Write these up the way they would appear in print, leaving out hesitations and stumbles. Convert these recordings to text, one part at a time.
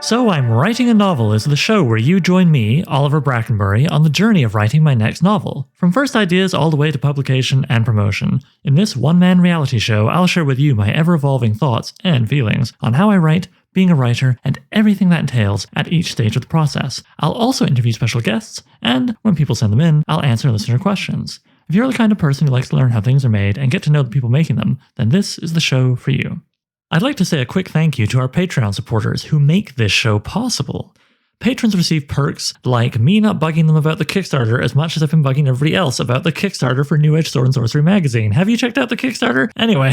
So I'm Writing a Novel is the show where you join me, Oliver Brackenbury, on the journey of writing my next novel, from first ideas all the way to publication and promotion. In this one-man reality show, I'll share with you my ever-evolving thoughts and feelings on how I write, being a writer, and everything that entails at each stage of the process. I'll also interview special guests, and when people send them in, I'll answer listener questions. If you're the kind of person who likes to learn how things are made and get to know the people making them, then this is the show for you. I'd like to say a quick thank you to our Patreon supporters who make this show possible. Patrons receive perks like me not bugging them about the Kickstarter as much as I've been bugging everybody else about the Kickstarter for New Age Sword Sorcery magazine. Have you checked out the Kickstarter? Anyway,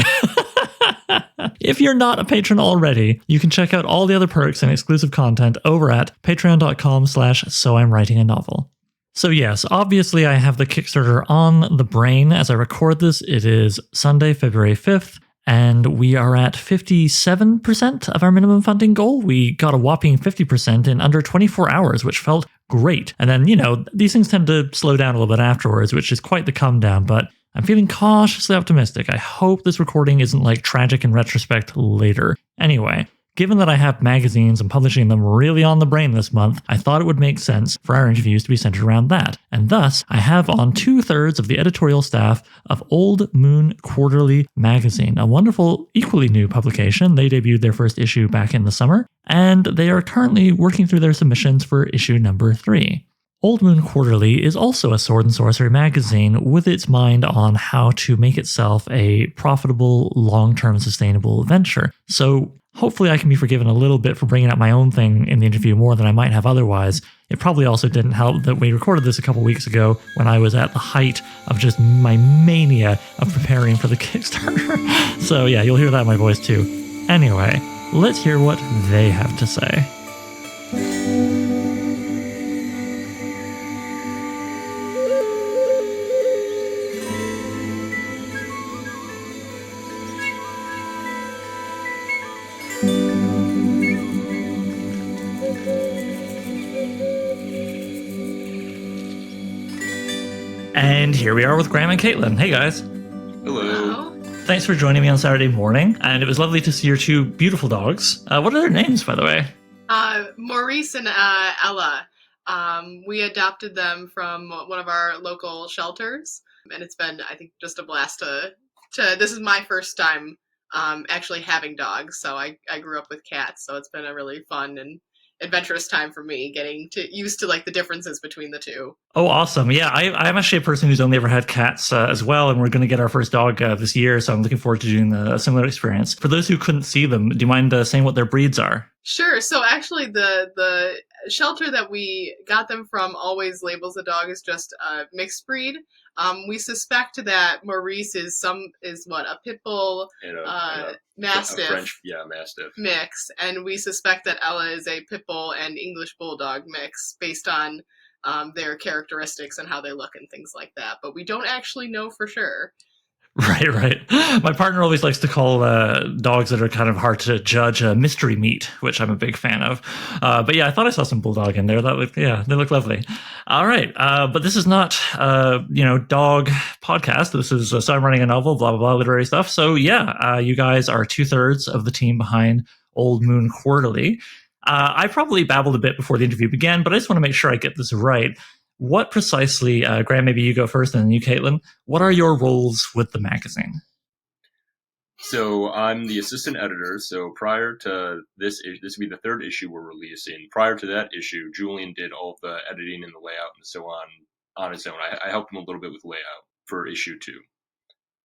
if you're not a patron already, you can check out all the other perks and exclusive content over at patreon.com/soimwritinganovel. So yes, obviously I have the Kickstarter on the brain as I record this. It is Sunday, February 5th. And we are at 57% of our minimum funding goal. We got a whopping 50% in under 24 hours, which felt great. And then, these things tend to slow down a little bit afterwards, which is quite the come down, but I'm feeling cautiously optimistic. I hope this recording isn't like tragic in retrospect later. Anyway, given that I have magazines and publishing them really on the brain this month, I thought it would make sense for our interviews to be centered around that. And thus, I have on 2/3 of the editorial staff of Old Moon Quarterly magazine, a wonderful, equally new publication. They debuted their first issue back in the summer, and they are currently working through their submissions for issue number 3. Old Moon Quarterly is also a sword and sorcery magazine with its mind on how to make itself a profitable, long-term sustainable venture. So hopefully I can be forgiven a little bit for bringing up my own thing in the interview more than I might have otherwise. It probably also didn't help that we recorded this a couple weeks ago when I was at the height of just my mania of preparing for the Kickstarter. So yeah, you'll hear that in my voice too. Anyway, let's hear what they have to say. And here we are with Graham and Caitlyn. Hey guys. Hello. Thanks for joining me on Saturday morning, and it was lovely to see your two beautiful dogs. What are their names, by the way? Maurice and Ella. We adopted them from one of our local shelters, and it's been, I think, just a blast to this is my first time actually having dogs, so I grew up with cats, so it's been a really fun and adventurous time for me getting used to like the differences between the two. Oh, awesome. Yeah, I'm actually a person who's only ever had cats as well, and we're going to get our first dog this year, so I'm looking forward to doing a similar experience. For those who couldn't see them, do you mind saying what their breeds are? Sure. So actually the shelter that we got them from always labels the dog as just a mixed breed. We suspect that Maurice is a pit bull and a mastiff, French, mastiff mix, and we suspect that Ella is a pit bull and English bulldog mix based on their characteristics and how they look and things like that. But we don't actually know for sure. Right. My partner always likes to call dogs that are kind of hard to judge mystery meat, which I'm a big fan of. But yeah, I thought I saw some bulldog in there. They look lovely. All right, but this is not dog podcast. This is so I'm writing a novel, blah blah blah, literary stuff. So yeah, you guys are 2/3 of the team behind Old Moon Quarterly. I probably babbled a bit before the interview began, but I just want to make sure I get this right. What precisely, Graham, maybe you go first and then you, Caitlyn, what are your roles with the magazine? So I'm the assistant editor. So prior to this will be the 3rd issue we're releasing. Prior to that issue, Julian did all of the editing and the layout and so on his own. I helped him a little bit with layout for issue 2.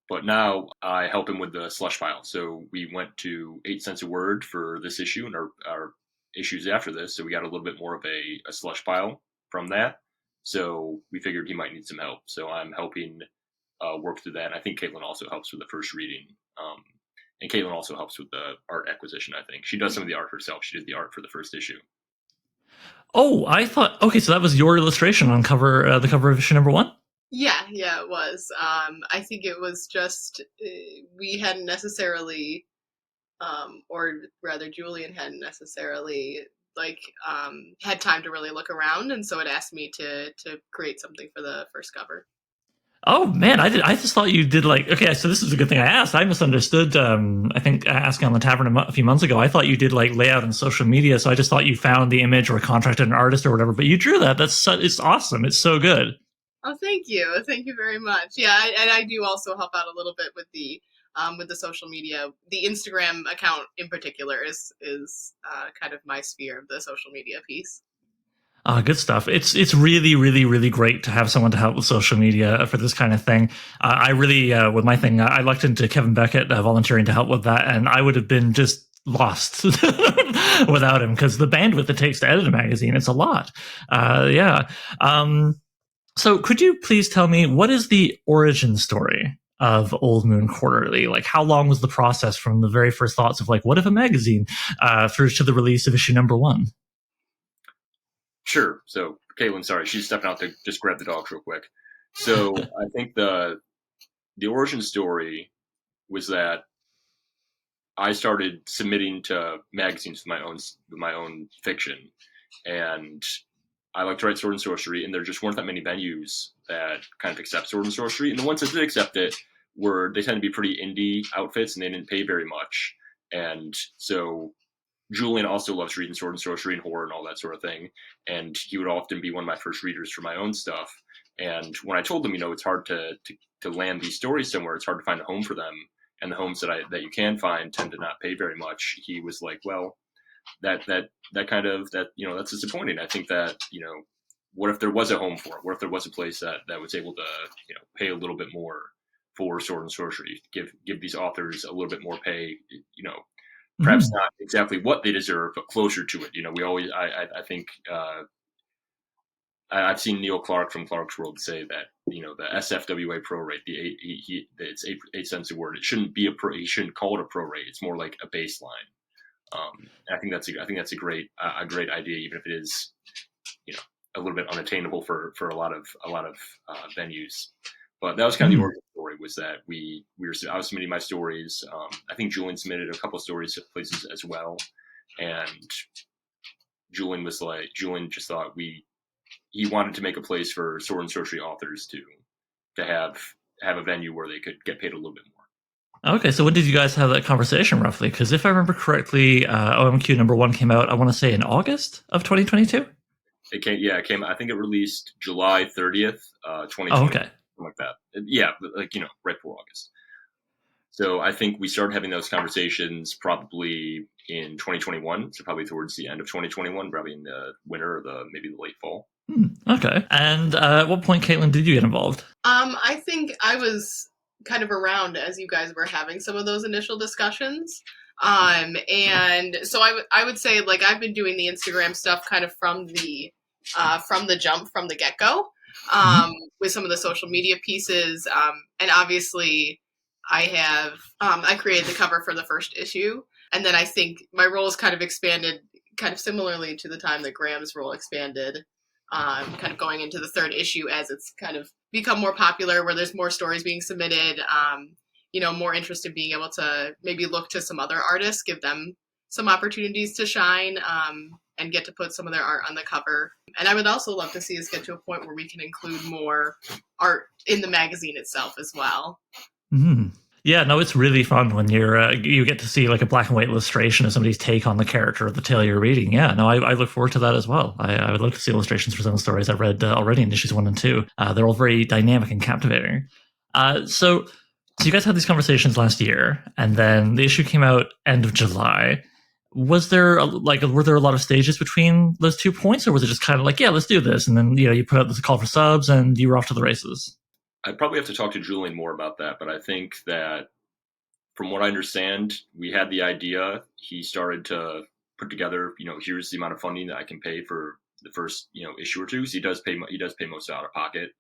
But now I help him with the slush file. So we went to 8 cents a word for this issue and our issues after this. So we got a little bit more of a slush file from that. So we figured he might need some help. So I'm helping work through that. And I think Caitlyn also helps with the first reading. And Caitlyn also helps with the art acquisition, I think. She does some of the art herself. She did the art for the first issue. Oh, I thought, okay, so that was your illustration on the cover of issue number 1? Yeah, it was. I think it was just, we hadn't necessarily, or rather Julian hadn't necessarily had time to really look around, and so it asked me to create something for the first cover. Oh man, I just thought you did like. Okay, so this is a good thing I asked. I misunderstood. I think asking on the tavern a few months ago, I thought you did like layout and social media. So I just thought you found the image or contracted an artist or whatever. But you drew that. It's awesome. It's so good. Oh, thank you very much. Yeah, and I do also help out a little bit with the social media. The Instagram account in particular is kind of my sphere of the social media piece. Good stuff. It's really really really great to have someone to help with social media for this kind of thing. I really with my thing, I looked into Kevin Beckett volunteering to help with that, and I would have been just lost without him because the bandwidth it takes to edit a magazine, it's a lot. Yeah. So could you please tell me what is the origin story of Old Moon Quarterly? Like, how long was the process from the very first thoughts of like, what if a magazine, through to the release of issue number 1? Sure. So, Caitlyn, sorry, she's stepping out to just grab the dogs real quick. So, I think the origin story was that I started submitting to magazines with my own fiction, and I like to write Sword and Sorcery, and there just weren't that many venues that kind of accept Sword and Sorcery, and the ones that did accept it they tend to be pretty indie outfits, and they didn't pay very much, and so Julian also loves reading Sword and Sorcery and horror and all that sort of thing, and he would often be one of my first readers for my own stuff. And when I told him, it's hard to land these stories somewhere, it's hard to find a home for them, and the homes that you can find tend to not pay very much. He was like, well, that that's disappointing. I think that what if there was a home for it? What if there was a place that was able to pay a little bit more for Sword and Sorcery, give these authors a little bit more pay, perhaps not exactly what they deserve, but closer to it. We always, I think, I've seen Neil Clark from Clark's World say that, the SFWA pro rate, it's 8 cents a word. It shouldn't be he shouldn't call it a pro rate. It's more like a baseline. I think that's a great idea, even if it is, a little bit unattainable for a lot of venues. But that was kind of the origin story, was that I was submitting my stories. I think Julian submitted a couple of stories to places as well, and Julian just thought he wanted to make a place for Sword and Sorcery authors to have a venue where they could get paid a little bit more. Okay, so when did you guys have that conversation roughly? Because if I remember correctly, OMQ number 1 came out, I want to say in August of 2022. It came. I think it released July 30th, 2020. Oh, okay. Like that. Yeah, right before August. So I think we started having those conversations probably in 2021. So probably towards the end of 2021, probably in the winter or maybe the late fall. Okay. And at what point, Caitlyn, did you get involved? I think I was kind of around as you guys were having some of those initial discussions. And so I would say, like, I've been doing the Instagram stuff kind of from the jump, from the get-go. With some of the social media pieces. And obviously I created the cover for the first issue. And then I think my roles kind of expanded kind of similarly to the time that Graham's role expanded, kind of going into the third issue as it's kind of become more popular, where there's more stories being submitted, more interest in being able to maybe look to some other artists, give them some opportunities to shine, and get to put some of their art on the cover. And I would also love to see us get to a point where we can include more art in the magazine itself as well. Yeah, no, it's really fun when you get to see like a black and white illustration of somebody's take on the character or the tale you're reading. Yeah, no, I look forward to that as well. I would love to see illustrations for some of the stories I've read already in issues 1 and 2. They're all very dynamic and captivating. So you guys had these conversations last year, and then the issue came out end of July. Were there a lot of stages between those 2 points, or was it just kind of like, yeah, let's do this, and then you put out this call for subs and you were off to the races? I'd probably have to talk to Julian more about that, but I think that from what I understand, we had the idea. He started to put together, here's the amount of funding that I can pay for the first, issue or two. So he does pay most out of pocket.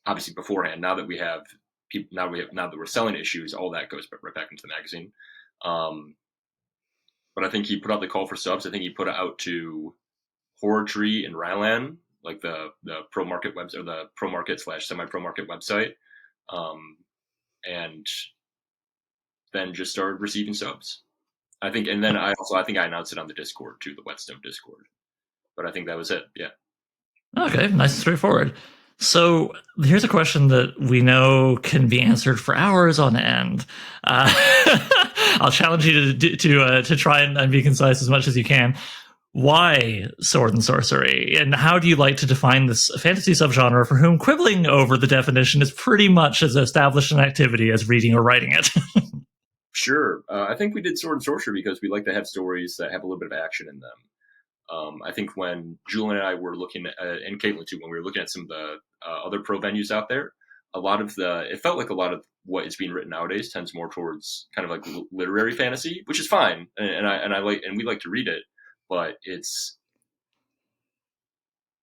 Obviously beforehand, now that we're selling issues, all that goes right back into the magazine. But I think he put out the call for subs. I think he put it out to Horror Tree and Rylan, like the pro market website, or the pro market / semi-pro market website. And then just started receiving subs. I think, and then I announced it on the Discord too, the Whetstone Discord. But I think that was it. Yeah. Okay, nice and straightforward. So here's a question that we know can be answered for hours on end. I'll challenge you to try and be concise as much as you can. Why sword and sorcery, and how do you like to define this fantasy subgenre for whom quibbling over the definition is pretty much as established an activity as reading or writing it? Sure. I think we did Sword and Sorcery because we like to have stories that have a little bit of action in them. I think when Julian and I were looking at, and Caitlyn too, when we were looking at some of the other pro venues out there, it felt like a lot of what is being written nowadays tends more towards kind of like literary fantasy, which is fine, and we like to read it, but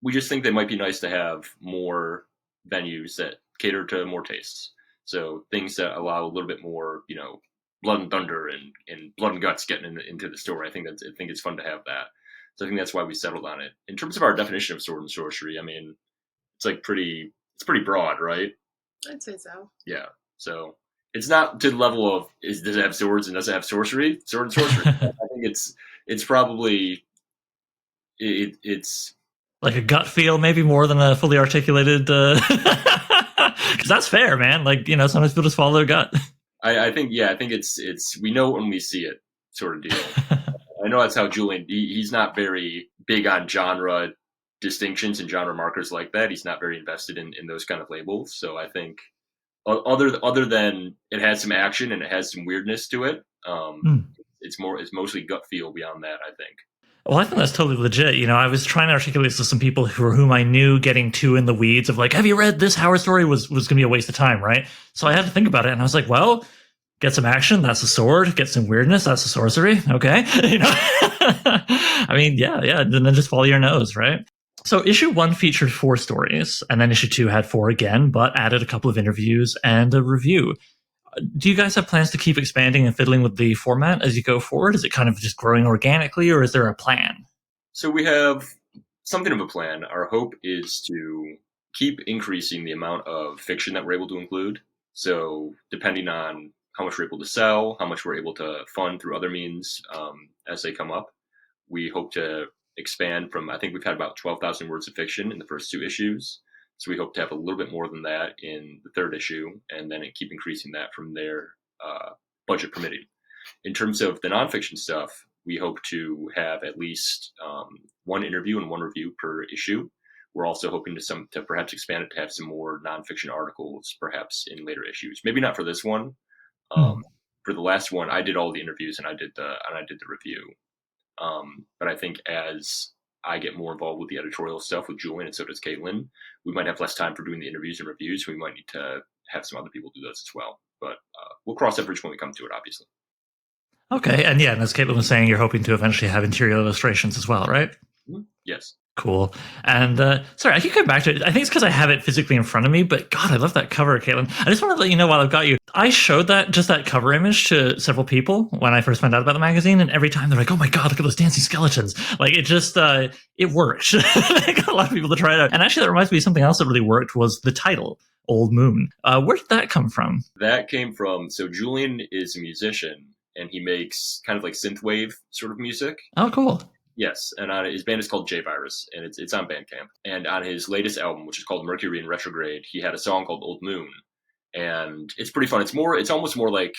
we just think they might be nice to have more venues that cater to more tastes. So things that allow a little bit more, blood and thunder and blood and guts getting into the story. I think it's fun to have that. So I think that's why we settled on it. In terms of our definition of sword and sorcery, I mean, it's pretty broad, right? I'd say so. Yeah. So it's not to the level of does it have swords and does it have sorcery? Sword and sorcery. I think it's probably it's like a gut feel, maybe more than a fully articulated. Because that's fair, man. Like sometimes people just follow their gut. I think it's we know when we see it, sort of deal. I know that's how Julian. He's not very big on genre distinctions and genre markers like that. He's not very invested in those kind of labels. So I think other than it has some action and it has some weirdness to it, it's mostly gut feel beyond that, I think. Well, I think that's totally legit. I was trying to articulate this to some people whom I knew getting too in the weeds of like, have you read this Howard story was going to be a waste of time, right? So I had to think about it, and I was like, well, get some action, that's a sword. Get some weirdness, that's a sorcery. Okay, I mean, yeah, and then just follow your nose, right? So issue 1 featured 4 stories, and then issue 2 had 4 again, but added a couple of interviews and a review. Do you guys have plans to keep expanding and fiddling with the format as you go forward? Is it kind of just growing organically, or is there a plan? So we have something of a plan. Our hope is to keep increasing the amount of fiction that we're able to include. So depending on how much we're able to sell, how much we're able to fund through other means as they come up, we hope to expand from, I think we've had about 12,000 words of fiction in the first 2 issues. So we hope to have a little bit more than that in the 3rd issue, and then keep increasing that from there, budget permitting. In terms of the nonfiction stuff, we hope to have at least 1 interview and 1 review per issue. We're also hoping to perhaps expand it to have some more nonfiction articles, perhaps in later issues. Maybe not for this one. For the last one, I did all the interviews and I did the review. But I think as I get more involved with the editorial stuff with Julian, and so does Caitlyn, we might have less time for doing the interviews and reviews. We might need to have some other people do those as well. But we'll cross that bridge when we come to it, obviously. Okay, and as Caitlyn was saying, you're hoping to eventually have interior illustrations as well, right? Mm-hmm. Yes. Cool. And sorry, I keep coming back to it. I think it's because I have it physically in front of me, but God, I love that cover, Caitlyn. I just want to let you know while I've got you, I showed that cover image to several people when I first found out about the magazine, and every time they're like, oh my God, look at those dancing skeletons. Like, it just, it worked. I got a lot of people to try it out. And actually, that reminds me of something else that really worked was the title, Old Moon. Where did that come from? That came from, so Julian is a musician, and he makes kind of like synthwave sort of music. Oh, cool. Yes, and his band is called J-Virus, and it's on Bandcamp. And on his latest album, which is called Mercury in Retrograde, he had a song called Old Moon, and it's pretty fun. It's almost more like,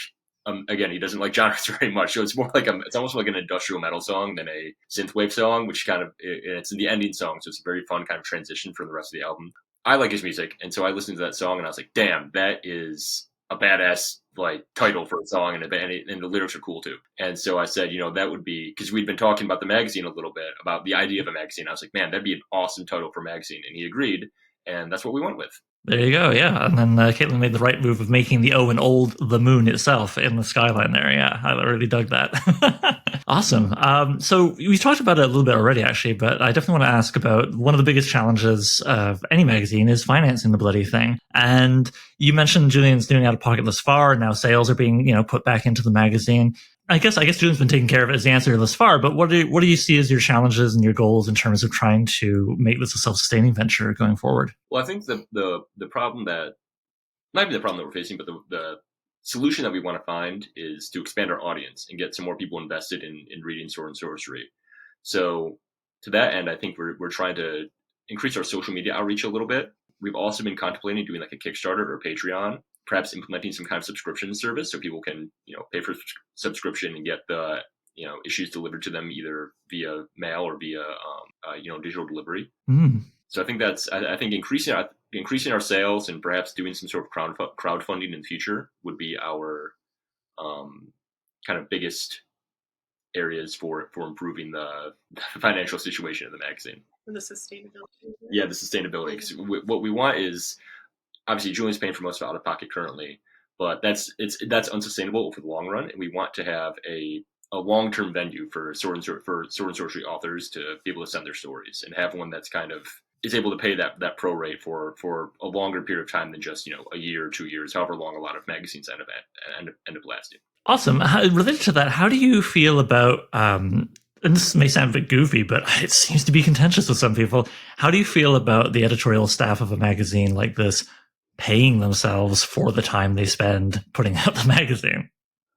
again, he doesn't like genres very much, so it's almost like an industrial metal song than a synthwave song, which kind of, it's in the ending song, so it's a very fun kind of transition for the rest of the album. I like his music, and so I listened to that song, and I was like, damn, that is a badass like title for a song, and the lyrics are cool too. And so I said, that would be, because we'd been talking about the magazine a little bit, about the idea of a magazine. I was like, man, that'd be an awesome title for a magazine, and he agreed, and that's what we went with. There you go, yeah. And then Caitlyn made the right move of making the O in old the moon itself in the skyline there. Yeah, I really dug that. Awesome. So we talked about it a little bit already, actually, but I definitely want to ask about one of the biggest challenges of any magazine is financing the bloody thing. And you mentioned Julian's doing out of pocket thus far, and now sales are being, put back into the magazine. I guess Julian's been taking care of it as the answer thus far, but what do you see as your challenges and your goals in terms of trying to make this a self-sustaining venture going forward? Well, I think the problem that, not even the problem that we're facing, but the solution that we want to find is to expand our audience and get some more people invested in reading Sword and Sorcery. So to that end, I think we're trying to increase our social media outreach a little bit. We've also been contemplating doing like a Kickstarter or Patreon, perhaps implementing some kind of subscription service so people can, pay for subscription and get the, issues delivered to them either via mail or via, digital delivery. Mm. So I think I think increasing our sales and perhaps doing some sort of crowdfunding in the future would be our kind of biggest areas for improving the financial situation of the magazine. For the sustainability. Yeah, the sustainability. 'Cause what we want is, obviously Julian's paying for most of it out of pocket currently, but that's unsustainable over the long run, and we want to have a long-term venue for Sword and Sorcery authors to be able to send their stories, and have one that's kind of is able to pay that pro rate for a longer period of time than just a year or 2 years, however long a lot of magazines end up lasting. Awesome. Related to that, how do you feel about, and this may sound a bit goofy, but it seems to be contentious with some people. How do you feel about the editorial staff of a magazine like this paying themselves for the time they spend putting out the magazine?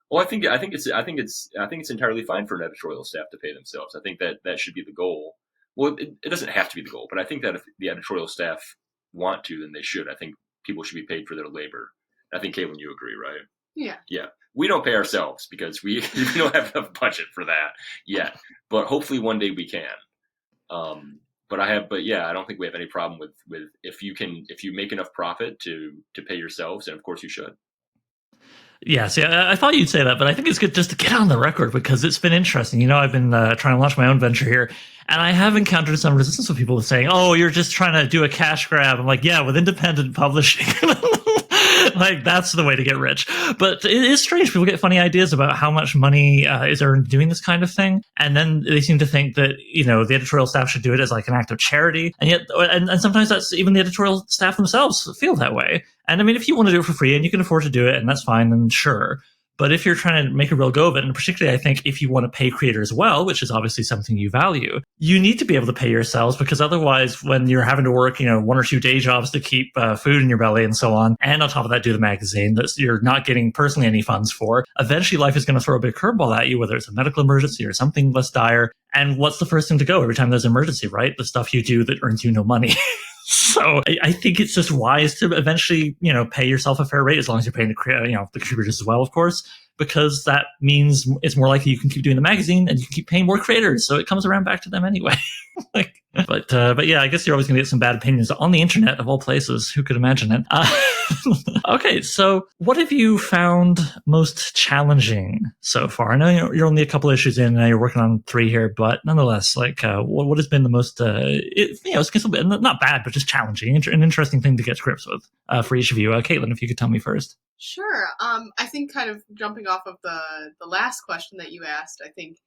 Well, I think it's entirely fine for an editorial staff to pay themselves. I think that should be the goal. Well, it doesn't have to be the goal, but I think that if the editorial staff want to, then they should. I think people should be paid for their labor. I think, Caitlyn, you agree, right? Yeah. Yeah. We don't pay ourselves because we don't have enough budget for that yet. But hopefully one day we can. But yeah, I don't think we have any problem with if you make enough profit to pay yourselves, and of course you should. Yes, yeah, I thought you'd say that, but I think it's good just to get on the record because it's been interesting. I've been trying to launch my own venture here, and I have encountered some resistance with people saying, "Oh, you're just trying to do a cash grab." I'm like, "Yeah, with independent publishing." Like, that's the way to get rich. But it is strange. People get funny ideas about how much money is earned doing this kind of thing. And then they seem to think that, the editorial staff should do it as like an act of charity. And yet, and sometimes that's even the editorial staff themselves feel that way. And I mean, if you want to do it for free and you can afford to do it, and that's fine, then sure. But if you're trying to make a real go of it, and particularly I think if you want to pay creators well, which is obviously something you value, you need to be able to pay yourselves, because otherwise when you're having to work, 1 or 2 day jobs to keep food in your belly and so on, and on top of that do the magazine that you're not getting personally any funds for, eventually life is going to throw a big curveball at you, whether it's a medical emergency or something less dire. And what's the first thing to go every time there's an emergency, right? The stuff you do that earns you no money. So I think it's just wise to eventually, pay yourself a fair rate, as long as you're paying the contributors as well, of course, because that means it's more likely you can keep doing the magazine and you can keep paying more creators. So it comes around back to them anyway. But yeah, I guess you're always going to get some bad opinions on the internet of all places. Who could imagine it? Okay, so what have you found most challenging so far? I know you're only a couple issues in, and you're working on 3 here, but nonetheless, what has been the most, it's not bad, but just challenging, an interesting thing to get to grips with for each of you. Caitlyn, if you could tell me first. Sure. I think kind of jumping off of the last question that you asked, I think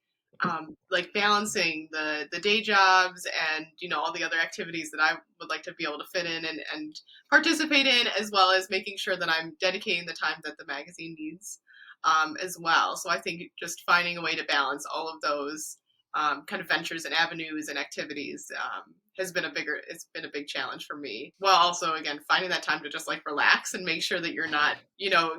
like balancing the day jobs and all the other activities that I would like to be able to fit in and participate in, as well as making sure that I'm dedicating the time that the magazine needs as well. So I think just finding a way to balance all of those kind of ventures and avenues and activities it's been a big challenge for me. While also, again, finding that time to just like relax and make sure that you're not,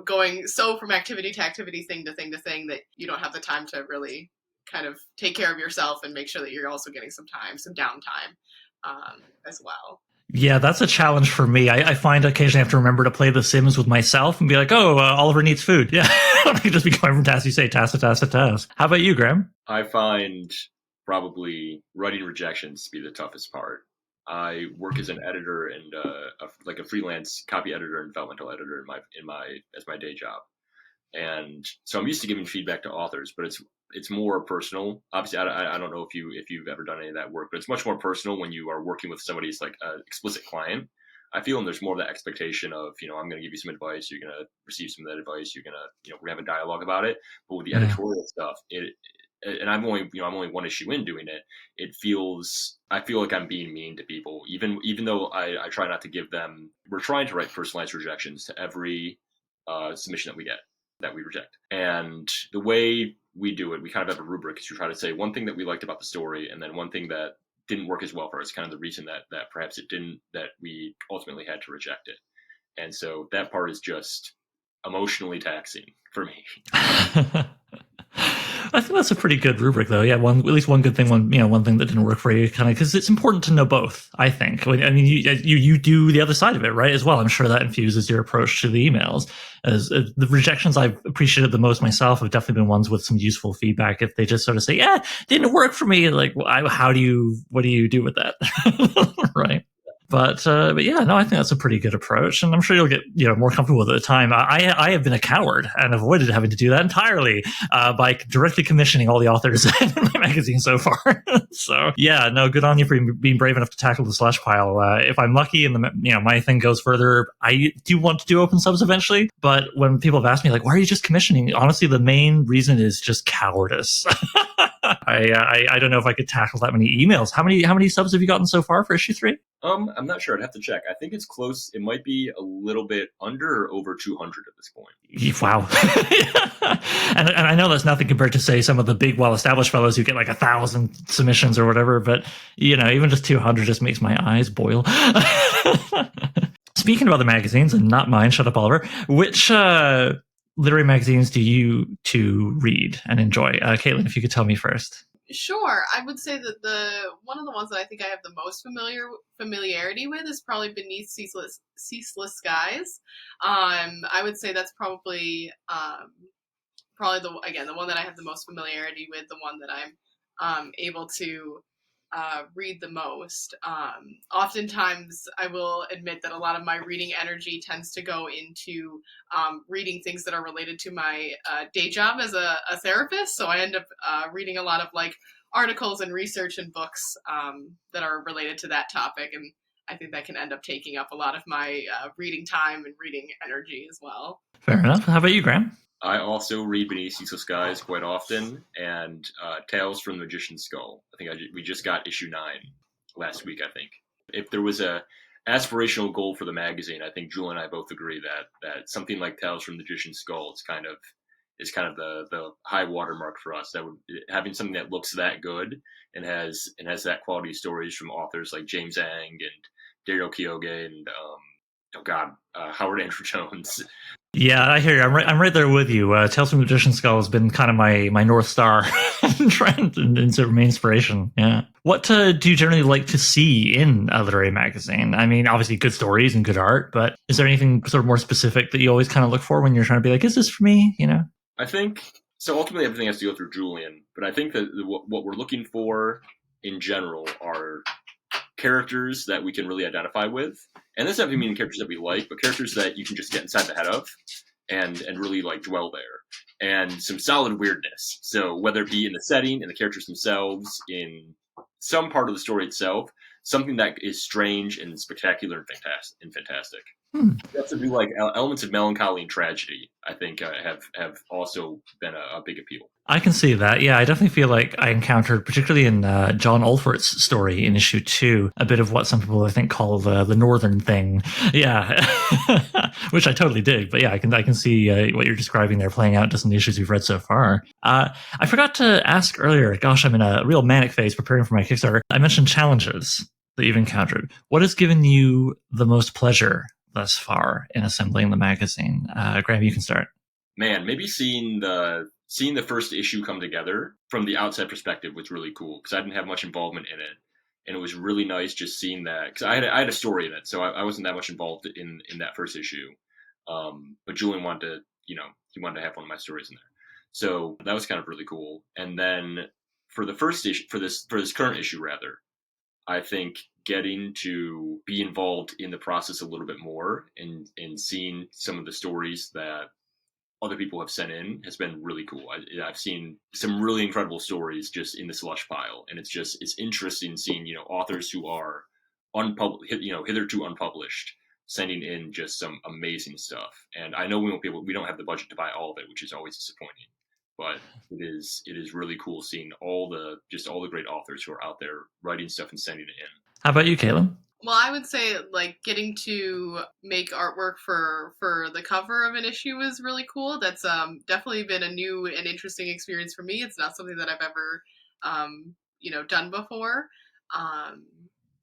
going so from activity to activity, thing to thing to thing, that you don't have the time to really kind of take care of yourself and make sure that you're also getting some downtime as well. Yeah, that's a challenge for me. I find occasionally I have to remember to play The Sims with myself and be like, Oliver needs food. Yeah, I can just be going from task to task. How about you, Graham? I find probably writing rejections to be the toughest part. I work as an editor and a freelance copy editor and developmental editor as my day job, and so I'm used to giving feedback to authors, but it's more personal. Obviously, I don't know if you've ever done any of that work, but it's much more personal when you are working with somebody who's like an explicit client. I feel, and there's more of that expectation of, I'm going to give you some advice, you're going to receive some of that advice, you're going to, we're going to have a dialogue about it. But with the editorial stuff, and I'm only 1 issue in doing it, I feel like I'm being mean to people, even though I try not to give them. We're trying to write personalized rejections to every submission that we reject. And the way we do it, we kind of have a rubric, is you try to say one thing that we liked about the story, and then one thing that didn't work as well for us, kind of the reason that perhaps it didn't, that we ultimately had to reject it. And so that part is just emotionally taxing for me. I think that's a pretty good rubric, though. Yeah, at least one good thing, one thing that didn't work for you, kind of, because it's important to know both. I think. I mean, you do the other side of it, right? As well. I'm sure that infuses your approach to the emails. As the rejections I've appreciated the most myself have definitely been ones with some useful feedback. If they just sort of say, "Yeah, didn't work for me," like, well, what do you do with that, right? But yeah, no, I think that's a pretty good approach, and I'm sure you'll get more comfortable with it at the time. I have been a coward and avoided having to do that entirely by directly commissioning all the authors in my magazine so far. So yeah, no, good on you for being brave enough to tackle the slush pile. If I'm lucky and my thing goes further, I do want to do open subs eventually. But when people have asked me like, why are you just commissioning? Honestly, the main reason is just cowardice. I don't know if I could tackle that many emails. How many subs have you gotten so far for issue 3? I'm not sure. I'd have to check. I think it's close. It might be a little bit under or over 200 at this point. Wow. and I know that's nothing compared to, say, some of the big, well-established fellows who get like 1,000 submissions or whatever, but, even just 200 just makes my eyes boil. Speaking of other magazines, and not mine, shut up, Oliver, which literary magazines do you two read and enjoy? Caitlin, if you could tell me first. Sure. I would say that one of the ones that I think I have the most familiarity with is probably Beneath Ceaseless Skies. I would say that's probably the one that I have the most familiarity with, the one that I'm able to read the most. Oftentimes, I will admit that a lot of my reading energy tends to go into reading things that are related to my day job as a therapist. So I end up reading a lot of like articles and research and books that are related to that topic. And I think that can end up taking up a lot of my reading time and reading energy as well. Fair enough. How about you, Graham? I also read Beneath Ceaseless Skies quite often, and Tales from the Magician's Skull. I think we just got issue 9 last week, I think. If there was a aspirational goal for the magazine, I think Julie and I both agree that something like Tales from the Magician's Skull is kind of the high watermark for us. That would, having something that looks that good and has that quality stories from authors like James Ang and Dario Kyoge and Howard Andrew Jones. Yeah, I hear you. I'm right there with you. Tales from the Magician's Skull has been kind of my North Star trend and sort of my inspiration. Yeah. What do you generally like to see in a literary magazine? I mean, obviously good stories and good art, but is there anything sort of more specific that you always kind of look for when you're trying to be like, is this for me? I think so. Ultimately, everything has to go through Julian, but I think that what we're looking for in general are characters that we can really identify with. And this doesn't mean characters that we like, but characters that you can just get inside the head of and really like dwell there. And some solid weirdness. So whether it be in the setting, in the characters themselves, in some part of the story itself, something that is strange and spectacular and fantastic. That's to do like elements of melancholy and tragedy, I think have also been a big appeal. I can see that. Yeah, I definitely feel like I encountered, particularly in John Olfort's story in issue 2, a bit of what some people I think call the northern thing. Yeah, which I totally dig. But yeah, I can see what you're describing there playing out just in the issues we've read so far. I forgot to ask earlier. Gosh, I'm in a real manic phase preparing for my Kickstarter. I mentioned challenges that you've encountered. What has given you the most pleasure thus far in assembling the magazine? Graham, you can start. Man, maybe seeing the first issue come together from the outside perspective was really cool because I didn't have much involvement in it, and it was really nice just seeing that because I had a story in it, so I wasn't that much involved in that first issue. But Julian wanted to, he wanted to have one of my stories in there, so that was kind of really cool. And then for the first issue, for this current issue rather, I think getting to be involved in the process a little bit more and seeing some of the stories that other people have sent in has been really cool. I've seen some really incredible stories just in the slush pile, and it's interesting seeing authors who are hitherto unpublished sending in just some amazing stuff. And I know we don't have the budget to buy all of it, which is always disappointing. But it is really cool seeing all the great authors who are out there writing stuff and sending it in. How about you, Caitlin? Well, I would say like getting to make artwork for the cover of an issue is really cool. That's definitely been a new and interesting experience for me. It's not something that I've ever done before.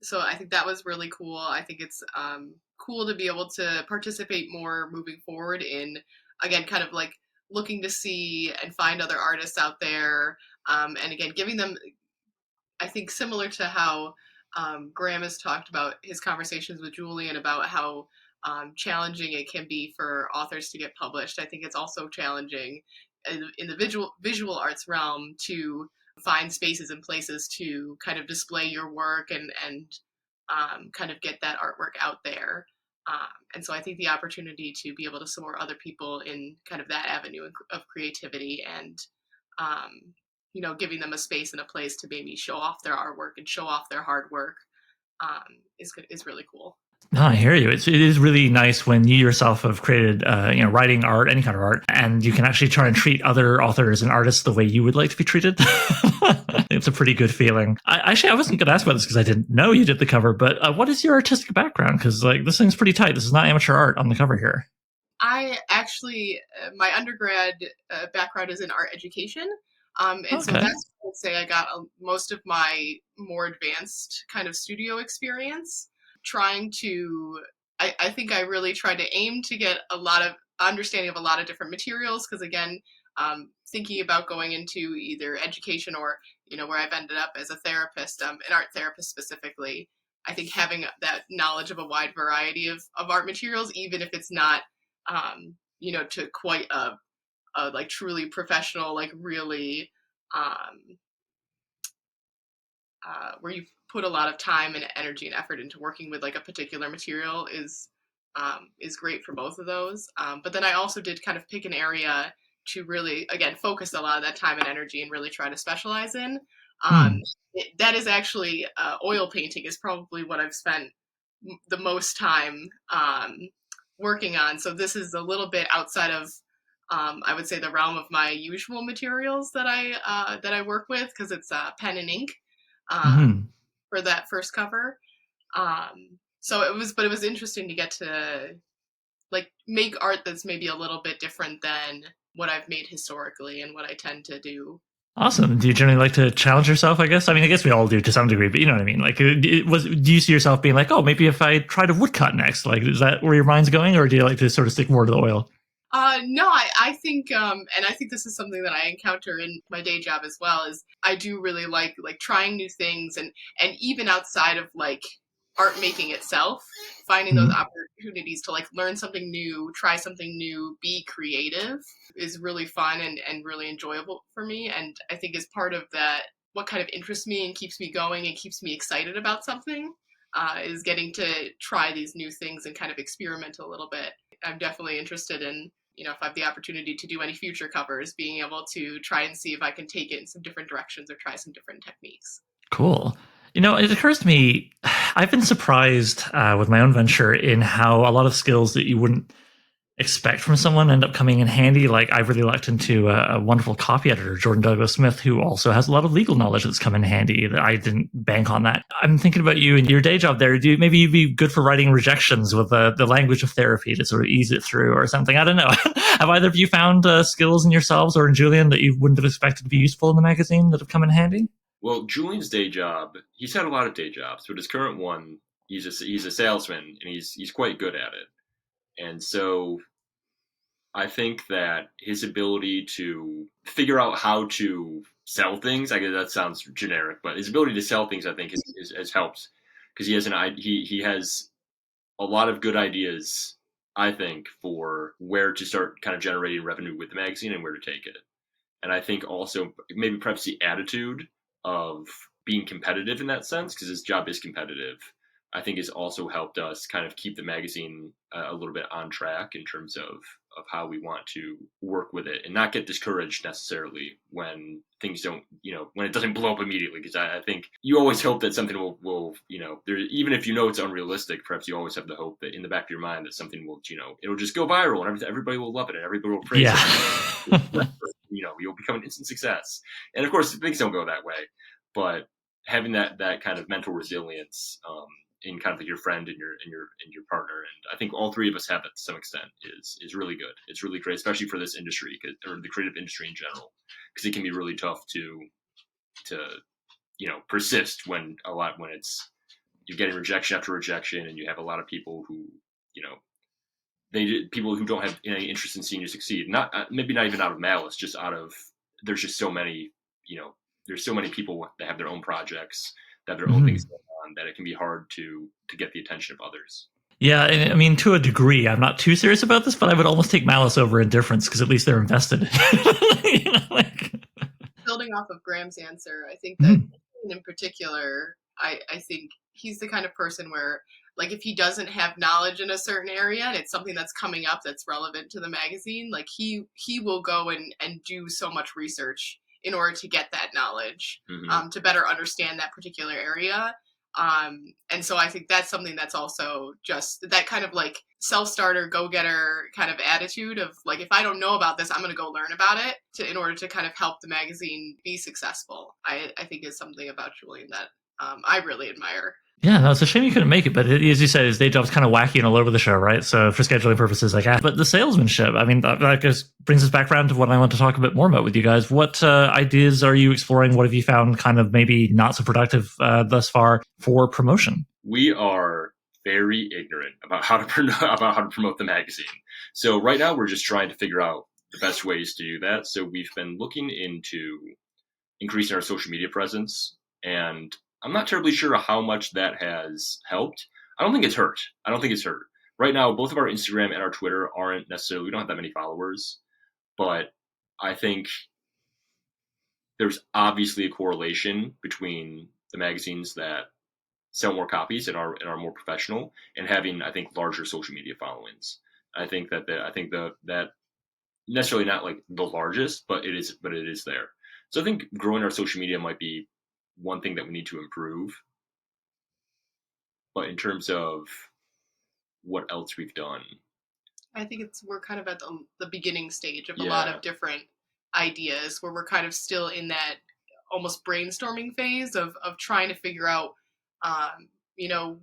So I think that was really cool. I think it's cool to be able to participate more moving forward in, again, kind of like looking to see and find other artists out there. And again, giving them, I think, similar to how Graham has talked about his conversations with Julian about how challenging it can be for authors to get published. I think it's also challenging in the visual arts realm to find spaces and places to kind of display your work and kind of get that artwork out there. And so I think the opportunity to be able to support other people in kind of that avenue of creativity and giving them a space and a place to maybe show off their artwork and show off their hard work is really cool. No, I hear you. It is really nice when you yourself have created, writing art, any kind of art, and you can actually try and treat other authors and artists the way you would like to be treated. It's a pretty good feeling. I wasn't going to ask about this because I didn't know you did the cover, but what is your artistic background? Because this thing's pretty tight. This is not amateur art on the cover here. I actually, my undergrad background is in art education. And so that's, I would say, I got most of my more advanced kind of studio experience trying to, I think I really tried to aim to get a lot of understanding of a lot of different materials. Because again, thinking about going into either education or, where I've ended up as a therapist, an art therapist specifically, I think having that knowledge of a wide variety of art materials, even if it's not, to quite a like truly professional, like really where you put a lot of time and energy and effort into working with like a particular material is great for both of those. But then I also did kind of pick an area to really, again, focus a lot of that time and energy and really try to specialize in. That is actually oil painting is probably what I've spent the most time working on. So this is a little bit outside of I would say the realm of my usual materials that I work with, because it's pen and ink for that first cover. So it was interesting to get to like make art that's maybe a little bit different than what I've made historically and what I tend to do. Awesome. Do you generally like to challenge yourself, I guess? I mean, I guess we all do to some degree, but you know what I mean? Like, do you see yourself being like, oh, maybe if I try to woodcut next, like, is that where your mind's going? Or do you like to sort of stick more to the oil? No, I think, and I think this is something that I encounter in my day job as well, is I do really like trying new things and even outside of like art making itself, finding those opportunities to like learn something new, try something new, be creative is really fun and really enjoyable for me. And I think is part of that, what kind of interests me and keeps me going and keeps me excited about something is getting to try these new things and kind of experiment a little bit. I'm definitely interested in, if I have the opportunity to do any future covers, being able to try and see if I can take it in some different directions or try some different techniques. Cool. It occurs to me, I've been surprised with my own venture in how a lot of skills that you wouldn't expect from someone end up coming in handy. Like I've really looked into a wonderful copy editor, Jordan Douglas Smith, who also has a lot of legal knowledge that's come in handy that I didn't bank on that. I'm thinking about you and your day job there. Maybe you'd be good for writing rejections with the language of therapy to sort of ease it through or something. I don't know. Have either of you found skills in yourselves or in Julian that you wouldn't have expected to be useful in the magazine that have come in handy? Well, Julian's day job, he's had a lot of day jobs, but his current one, he's a salesman and he's quite good at it. And so I think that his ability to figure out how to sell things, I guess that sounds generic, but his ability to sell things, I think, has helped because he has a lot of good ideas, I think, for where to start kind of generating revenue with the magazine and where to take it. And I think also maybe perhaps the attitude of being competitive in that sense, because his job is competitive, I think has also helped us kind of keep the magazine a little bit on track in terms of how we want to work with it and not get discouraged necessarily when things don't, when it doesn't blow up immediately. Because I think you always hope that something will there, even if it's unrealistic, perhaps you always have the hope that in the back of your mind that something will, it'll just go viral and everybody will love it and everybody will praise it. You'll become an instant success. And of course, things don't go that way. But having that kind of mental resilience in kind of like your friend and your partner, and I think all three of us have it to some extent, is really good. It's really great, especially for this industry or the creative industry in general, because it can be really tough to persist when it's you're getting rejection after rejection, and you have a lot of people who people who don't have any interest in seeing you succeed. Not maybe not even out of malice, just out of there's just so many, there's so many people that have their own projects, that have their own things going on, that it can be hard to get the attention of others. Yeah, and I mean, to a degree, I'm not too serious about this, but I would almost take malice over indifference because at least they're invested. Building off of Graham's answer, I think that in particular, I think he's the kind of person where, like, if he doesn't have knowledge in a certain area and it's something that's coming up that's relevant to the magazine, like he will go and do so much research in order to get that knowledge, to better understand that particular area. And so I think that's something that's also just that kind of like self-starter, go-getter kind of attitude of like, if I don't know about this, I'm going to go learn about it in order to kind of help the magazine be successful. I think is something about Julian that I really admire. Yeah, no, it's a shame you couldn't make it, but as you said, his day job's kind of wacky and all over the show, right? So for scheduling purposes, but the salesmanship, I mean, that just brings us back around to what I want to talk a bit more about with you guys. What ideas are you exploring? What have you found kind of maybe not so productive thus far for promotion? We are very ignorant about how to promote the magazine. So right now we're just trying to figure out the best ways to do that. So we've been looking into increasing our social media presence, and I'm not terribly sure how much that has helped. I don't think it's hurt. Right now, both of our Instagram and our Twitter aren't necessarily, we don't have that many followers, but I think there's obviously a correlation between the magazines that sell more copies and are more professional and having, I think, larger social media followings. I think that necessarily not like the largest, but it is there. So I think growing our social media might be one thing that we need to improve. But in terms of what else we've done, I think we're kind of at the beginning stage of a lot of different ideas where we're kind of still in that almost brainstorming phase of trying to figure out,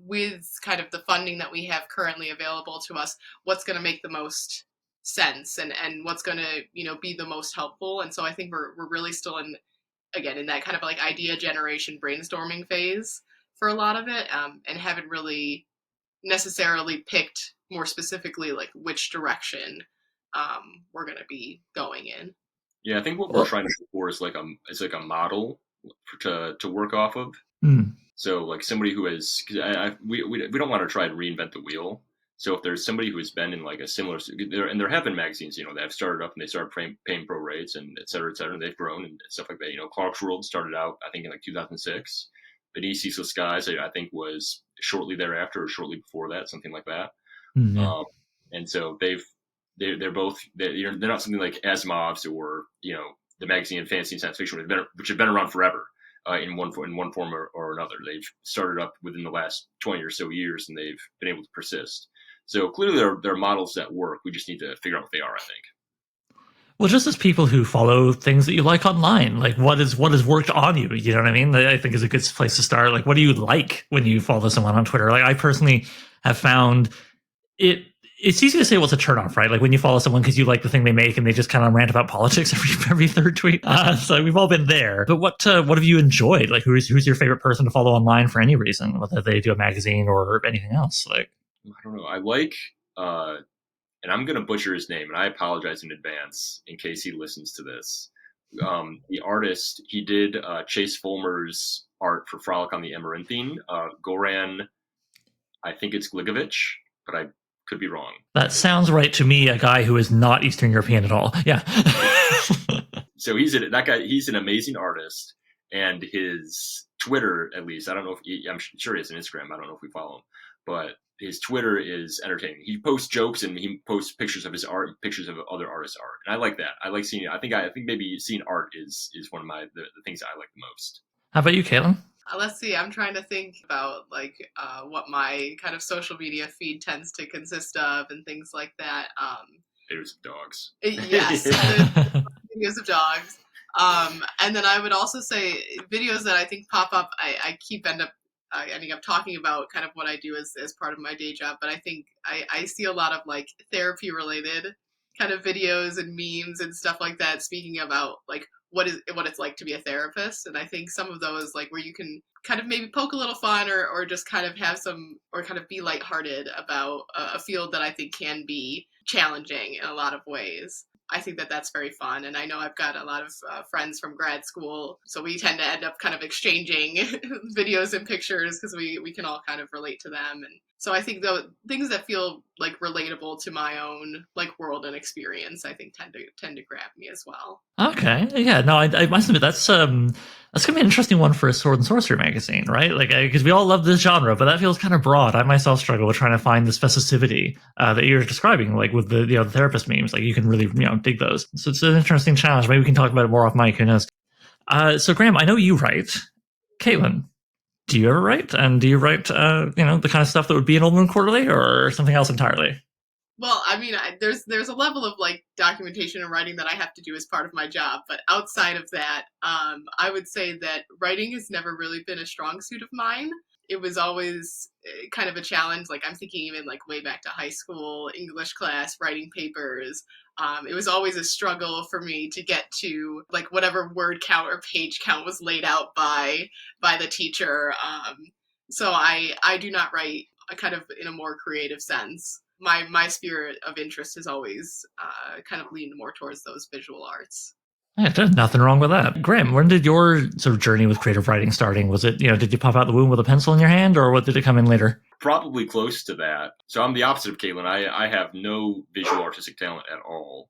with kind of the funding that we have currently available to us, what's going to make the most sense and what's going to, be the most helpful. And so I think we're really still in that kind of like idea generation brainstorming phase for a lot of it, and haven't really necessarily picked more specifically like which direction we're going to be going in. Yeah, I think what we're trying to look for is like a model to work off of. So like somebody who has, we don't want to try to reinvent the wheel. So if there's somebody who has been in like a similar, and there have been magazines, that have started up and they started paying pro rates and et cetera, and they've grown and stuff like that. Clark's World started out, I think, in like 2006. Beneath Ceaseless Skies, I think, was shortly thereafter or shortly before that, something like that. And so they're both, they're not something like Asimov's or, the magazine of fantasy and science fiction, which have been around forever. In one form or another. They've started up within the last 20 or so years, and they've been able to persist. So clearly there are models that work. We just need to figure out what they are, I think. Well, just as people who follow things that you like online, like what has worked on you, you know what I mean? I think is a good place to start. Like, what do you like when you follow someone on Twitter? Like, I personally have found it's easy to say what's a turnoff, right? Like when you follow someone because you like the thing they make and they just kind of rant about politics every third tweet. So we've all been there. But what have you enjoyed? Like who's your favorite person to follow online for any reason, whether they do a magazine or anything else? Like, I don't know. I like, and I'm going to butcher his name, and I apologize in advance in case he listens to this. The artist, he did Chase Fulmer's art for Frolic on the Amaranthine. Goran, I think it's Gligovich, but I could be wrong. That sounds right to me, a guy who is not Eastern European at all. Yeah. So he's an amazing artist, and his Twitter, at least, I don't know I'm sure he has an Instagram. I don't know if we follow him, but his Twitter is entertaining. He posts jokes and he posts pictures of his art and pictures of other artists' art. And I like that. I like seeing it. I think maybe seeing art is one of the things I like the most. How about you, Caitlyn? Let's see. I'm trying to think about what my kind of social media feed tends to consist of and things like that. Videos of dogs. Yes, videos of dogs. And then I would also say videos that I think pop up. I keep ending up talking about kind of what I do as part of my day job. But I think I see a lot of like therapy related kind of videos and memes and stuff like that speaking about like what it's like to be a therapist. And I think some of those, like, where you can kind of maybe poke a little fun or just kind of have some, or kind of be lighthearted about a field that I think can be challenging in a lot of ways. I think that that's very fun. And I know I've got a lot of friends from grad school, so we tend to end up kind of exchanging videos and pictures because we can all kind of relate to them. And so I think the things that feel like relatable to my own like world and experience, I think tend to grab me as well. Okay, yeah, no, I must admit that's gonna be an interesting one for a Sword and Sorcery magazine, right? Like, because we all love this genre, but that feels kind of broad. I myself struggle with trying to find the specificity that you're describing, like with the the therapist memes. Like, you can really dig those. So it's an interesting challenge. Maybe we can talk about it more off mic. Who knows? So Graham, I know you write. Caitlyn, do you ever write? And do you write the kind of stuff that would be in Old Moon Quarterly, or something else entirely? Well, I mean, there's a level of like documentation and writing that I have to do as part of my job, but outside of that, I would say that writing has never really been a strong suit of mine. It was always kind of a challenge. Like, I'm thinking even like way back to high school English class, writing papers. It was always a struggle for me to get to like whatever word count or page count was laid out by the teacher. So I do not write kind of in a more creative sense. My sphere of interest has always kind of leaned more towards those visual arts. Yeah, there's nothing wrong with that. Graham, when did your sort of journey with creative writing starting? Was it, did you pop out the womb with a pencil in your hand, or what did it come in later? Probably close to that. So I'm the opposite of Caitlyn. I have no visual artistic talent at all,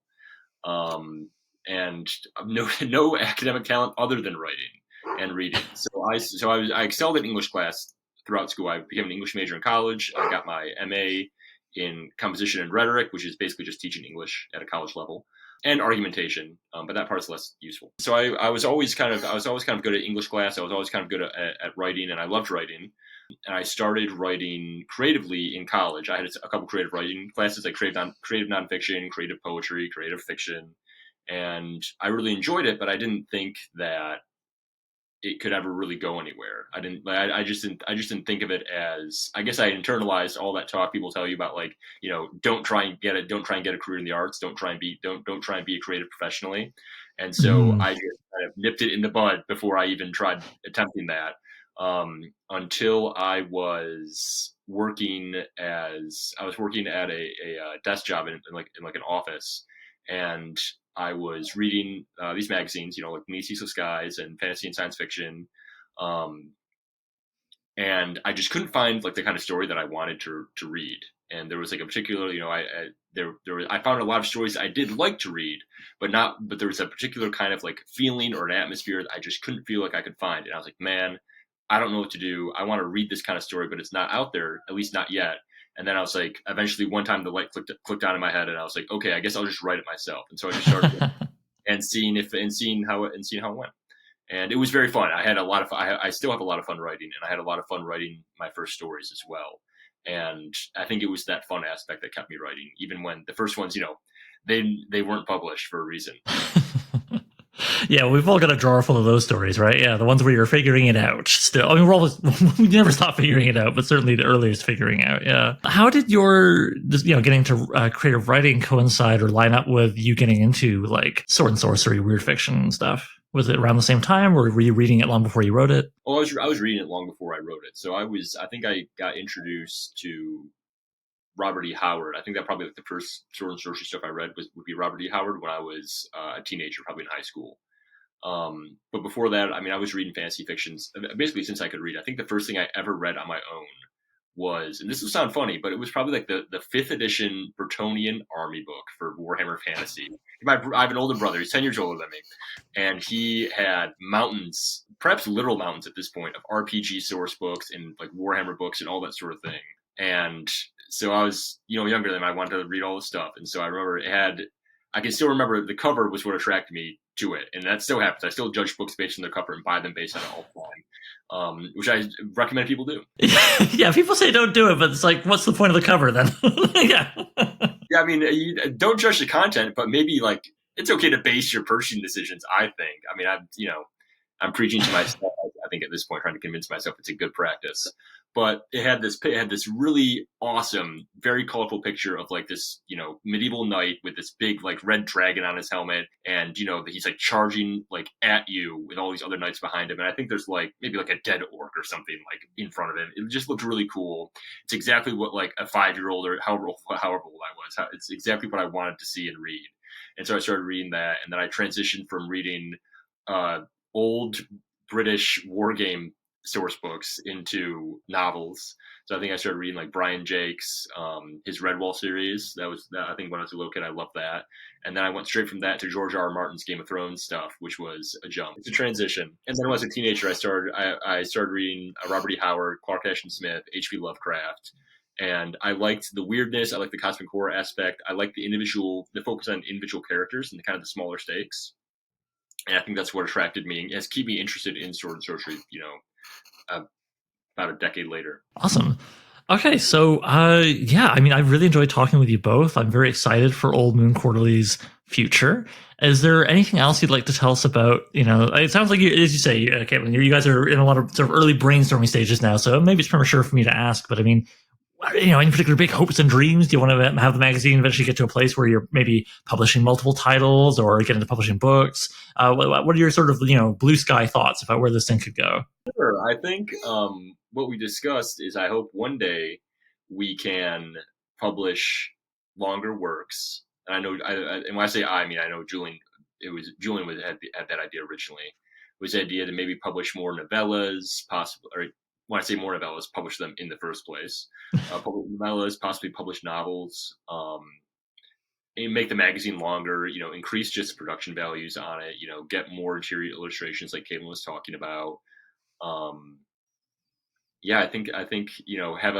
and no academic talent other than writing and reading. I excelled in English class throughout school. I became an English major in college. I got my MA in composition and rhetoric, which is basically just teaching English at a college level, and argumentation, but that part's less useful. So I was always kind of good at English class. I was always kind of good at writing, and I loved writing. And I started writing creatively in college. I had a couple creative writing classes, like creative nonfiction, creative poetry, creative fiction, and I really enjoyed it. But I didn't think that it could ever really go anywhere. I just didn't think of it as, I guess I internalized all that talk people tell you about, like, don't try and get a career in the arts. Don't try and be a creative professionally. And so I just kind of nipped it in the bud before I even tried attempting that. Until I was working at a desk job in an office, and I was reading these magazines, like Beneath Ceaseless Skies and Fantasy and Science Fiction, and I just couldn't find like the kind of story that I wanted to read. And there was like a particular, I found a lot of stories I did like to read, but there was a particular kind of like feeling or an atmosphere that I just couldn't feel like I could find. And I was like, man, I don't know what to do. I want to read this kind of story, but it's not out there, at least not yet. And then I was like, eventually one time the light clicked on in my head, and I was like, okay, I guess I'll just write it myself. And so I just started and seeing how it went. And it was very fun. I still have a lot of fun writing, and I had a lot of fun writing my first stories as well. And I think it was that fun aspect that kept me writing, even when the first ones, they weren't published for a reason. Yeah, we've all got a drawer full of those stories, right? Yeah, the ones where you're figuring it out. Still, I mean, we never stop figuring it out, but certainly the earliest figuring out. Yeah. How did your, getting into creative writing coincide or line up with you getting into like sword and sorcery, weird fiction and stuff? Was it around the same time, or were you reading it long before you wrote it? Well, I was reading it long before I wrote it. So I think I got introduced to Robert E. Howard. I think that probably like the first sword and sorcery stuff I read would be Robert E. Howard when I was a teenager, probably in high school. But before that, I mean, I was reading fantasy fictions basically since I could read. I think the first thing I ever read on my own was, and this will sound funny, but it was probably like the 5th edition Bretonnian army book for Warhammer Fantasy. I have an older brother. He's 10 years older than me. And he had mountains, perhaps literal mountains at this point, of RPG source books and like Warhammer books and all that sort of thing. And so I was, younger than him. I wanted to read all this stuff. And so I remember I can still remember the cover was what attracted me to it. And that still happens. I still judge books based on their cover and buy them based on it all the time, which I recommend people do. Yeah, people say don't do it, but it's like, what's the point of the cover then? Yeah. Yeah, I mean, you don't judge the content, but maybe like it's okay to base your purchasing decisions, I think. I mean, I'm preaching to myself, I think, at this point, trying to convince myself it's a good practice. but it had this really awesome, very colorful picture of like this, medieval knight with this big like red dragon on his helmet, and he's like charging like at you with all these other knights behind him, and I think there's like maybe like a dead orc or something like in front of him. It just looked really cool. It's exactly what like a 5-year-old or however old I was. It's exactly what I wanted to see and read, and so I started reading that, and then I transitioned from reading old British war game source books into novels. So I think I started reading like Brian Jake's his Redwall series. I think when I was a little kid, I loved that. And then I went straight from that to George R. R. Martin's Game of Thrones stuff, which was a jump. It's a transition. And then when I was a teenager, I started reading Robert E. Howard, Clark Ashton Smith, H.P. Lovecraft. And I liked the weirdness. I liked the cosmic horror aspect. I liked the focus on individual characters and the kind of the smaller stakes. And I think that's what attracted me and has kept me interested in Sword Sorcery, about a decade later. Awesome. Okay, so I mean, I really enjoyed talking with you both. I'm very excited for Old Moon Quarterly's future. Is there anything else you'd like to tell us about? It sounds like, as you say, Caitlyn, you guys are in a lot of sort of early brainstorming stages now, so maybe it's premature for me to ask, but I mean, any particular big hopes and dreams? Do you want to have the magazine eventually get to a place where you're maybe publishing multiple titles or get into publishing books? What are your sort of, blue sky thoughts about where this thing could go? Sure. I think what we discussed is I hope one day we can publish longer works. And I know, and when I say I mean, I know Julian had that idea originally. It was the idea to maybe publish more novellas, possibly, or when I say more novellas, publish them in the first place. Publish novellas, possibly publish novels, and make the magazine longer, increase just production values on it, get more interior illustrations like Caitlyn was talking about. I think, have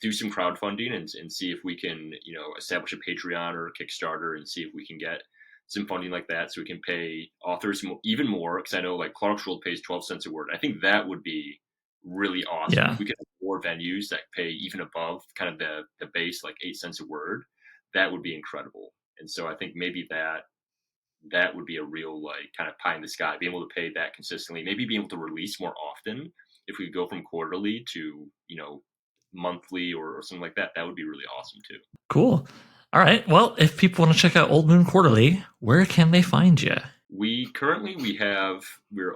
do some crowdfunding and see if we can, establish a Patreon or a Kickstarter and see if we can get some funding like that so we can pay authors even more. Because I know like Clarksworld pays 12 cents a word. I think that would be really awesome. Yeah. If we could have more venues that pay even above kind of the base, like 8 cents a word, that would be incredible. And so I think maybe that would be a real like kind of pie in the sky, being able to pay that consistently, maybe being able to release more often. If we go from quarterly to, monthly or something like that, that would be really awesome too. Cool. All right. Well, if people want to check out Old Moon Quarterly, where can they find you? We're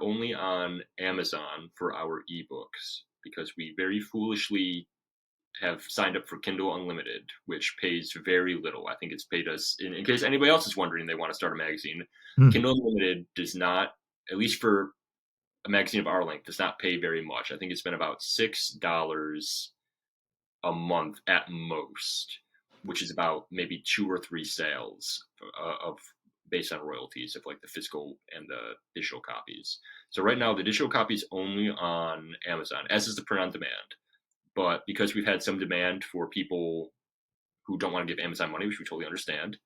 only on Amazon for our ebooks because we very foolishly have signed up for Kindle Unlimited, which pays very little. I think it's paid us, in case anybody else is wondering they want to start a magazine, Kindle Unlimited does not, at least for a magazine of our length, does not pay very much. I think it's been about $6 a month at most, which is about maybe 2 or 3 sales of based on royalties of like the physical and the digital copies. So right now the digital copy is only on Amazon, as is the print on demand. But because we've had some demand for people who don't want to give Amazon money, which we totally understand,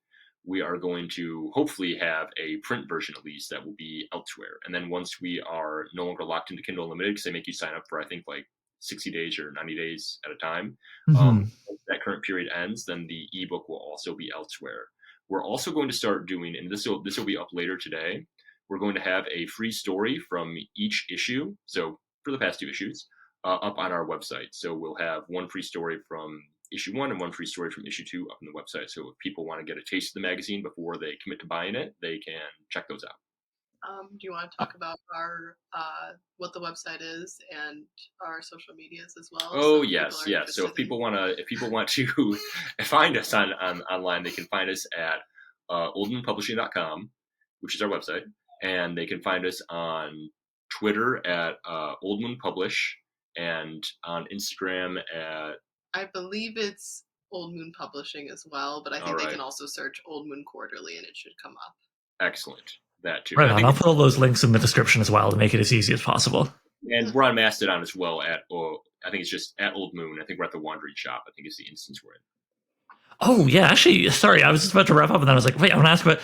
we are going to hopefully have a print version at least that will be elsewhere. And then once we are no longer locked into Kindle Unlimited, because they make you sign up for, I think, like 60 days or 90 days at a time, once that current period ends, then the ebook will also be elsewhere. We're also going to start doing, and this will be up later today, we're going to have a free story from each issue. So for the past 2 issues, up on our website. So we'll have one free story from issue 1 and one free story from issue 2 up on the website. So if people want to get a taste of the magazine before they commit to buying it, they can check those out. Do you want to talk about our what the website is and our social medias as well? Oh, yes. So if people want to find us on online, they can find us at oldmoonpublishing.com, which is our website, and they can find us on Twitter at oldmoonpublish and on Instagram at, I believe it's Old Moon Publishing as well, but I think they can also search Old Moon Quarterly and it should come up. Excellent. That too. Right on. I'll put all those links in the description as well to make it as easy as possible. And we're on Mastodon as well at, I think it's just at Old Moon. I think we're at the Wandering Shop. I think it's the instance we're in. Oh, yeah. Actually, sorry. I was just about to wrap up and then I was like, wait, I want to ask about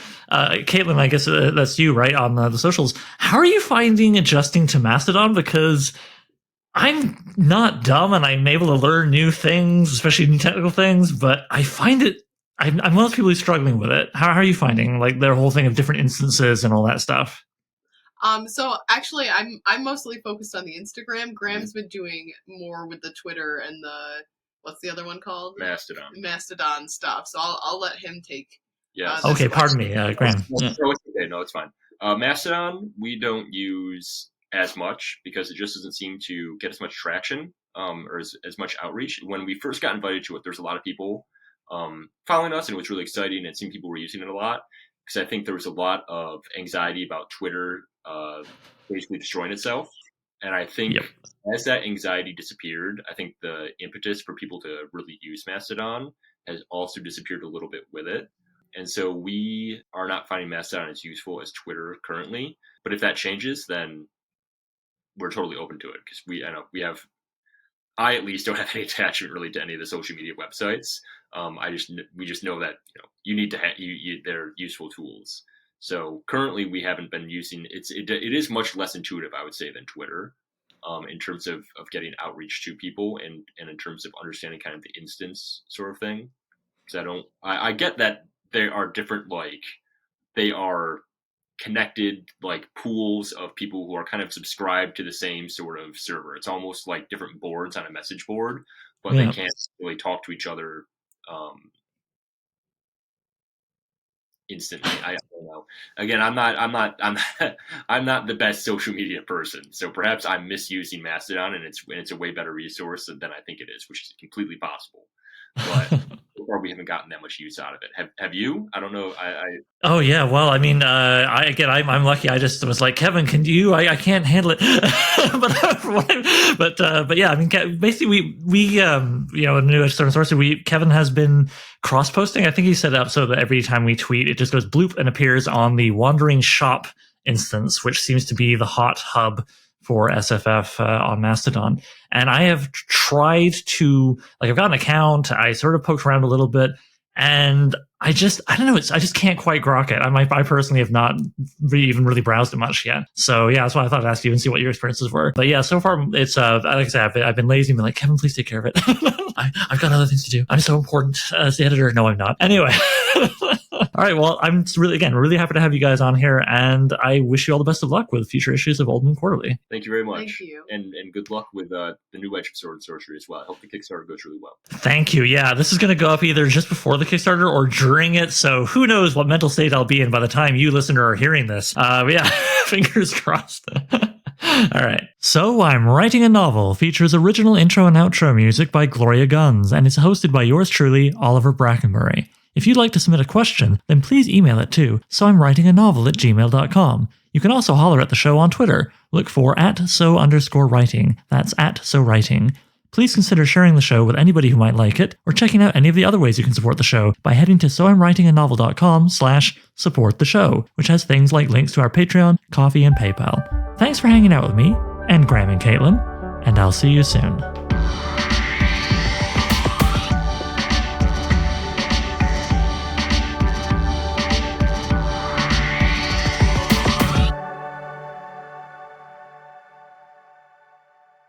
Caitlyn, I guess that's you, right, on the socials. How are you finding adjusting to Mastodon? Because I'm not dumb and I'm able to learn new things, especially new technical things, but I find it, I'm one of those people who's struggling with it. How are you finding like their whole thing of different instances and all that stuff? So actually, I'm mostly focused on the Instagram. Graham's been doing more with the Twitter and the what's the other one called? Mastodon stuff. So I'll let him take. Yes. Okay, pardon me, Graham. Yeah. No, it's okay. No, it's fine. Mastodon we don't use as much because it just doesn't seem to get as much traction or as much outreach. When we first got invited to it, there's a lot of people following us, and it was really exciting. It seemed people were using it a lot because I think there was a lot of anxiety about Twitter basically destroying itself. And I think as that anxiety disappeared, I think the impetus for people to really use Mastodon has also disappeared a little bit with it. And so we are not finding Mastodon as useful as Twitter currently. But if that changes, then we're totally open to it because I at least don't have any attachment really to any of the social media websites. We just know that you need to they're useful tools. So currently we haven't been using it is much less intuitive, I would say, than Twitter in terms of getting outreach to people and in terms of understanding kind of the instance sort of thing. Because I get that they are different, like they are connected like pools of people who are kind of subscribed to the same sort of server. It's almost like different boards on a message board, but they can't really talk to each other instantly. I don't know. Again, I'm not the best social media person, so perhaps I'm misusing Mastodon, and it's a way better resource than I think it is, which is completely possible. But so far we haven't gotten that much use out of it. Have you? I don't know. Oh yeah. Well, I mean, I'm lucky. I just was like, Kevin, can you? I can't handle it. but yeah. I mean, basically, we in the new Sword Sorcery, Kevin has been cross posting. I think he set it up so that every time we tweet, it just goes bloop and appears on the Wandering Shop instance, which seems to be the hot hub for SFF on Mastodon. And I have tried to, I've got an account, I sort of poked around a little bit, and I don't know, I just can't quite grok it. I personally have not even really browsed it much yet. So yeah, that's why I thought I'd ask you and see what your experiences were. But yeah, so far it's, like I said, I've been lazy and been like, Kevin, please take care of it. I've got other things to do. I'm so important as the editor. No, I'm not. Anyway. All right. Well, I'm really happy to have you guys on here, and I wish you all the best of luck with future issues of Oldman Quarterly. Thank you very much. Thank you. And good luck with the new edge of Sword Sorcery as well. I hope the Kickstarter goes really well. Thank you. Yeah, this is going to go up either just before the Kickstarter or during it, so who knows what mental state I'll be in by the time you listener are hearing this. But yeah, fingers crossed. All right. So I'm Writing a Novel features original intro and outro music by Gloria Guns and is hosted by yours truly, Oliver Brackenbury. If you'd like to submit a question, then please email it to soimwritinganovel@gmail.com. You can also holler at the show on Twitter. Look for @so_writing. That's @so_writing. Please consider sharing the show with anybody who might like it, or checking out any of the other ways you can support the show by heading to soimwritinganovel.com/support the show, which has things like links to our Patreon, Coffee, and PayPal. Thanks for hanging out with me, and Graham and Caitlyn, and I'll see you soon.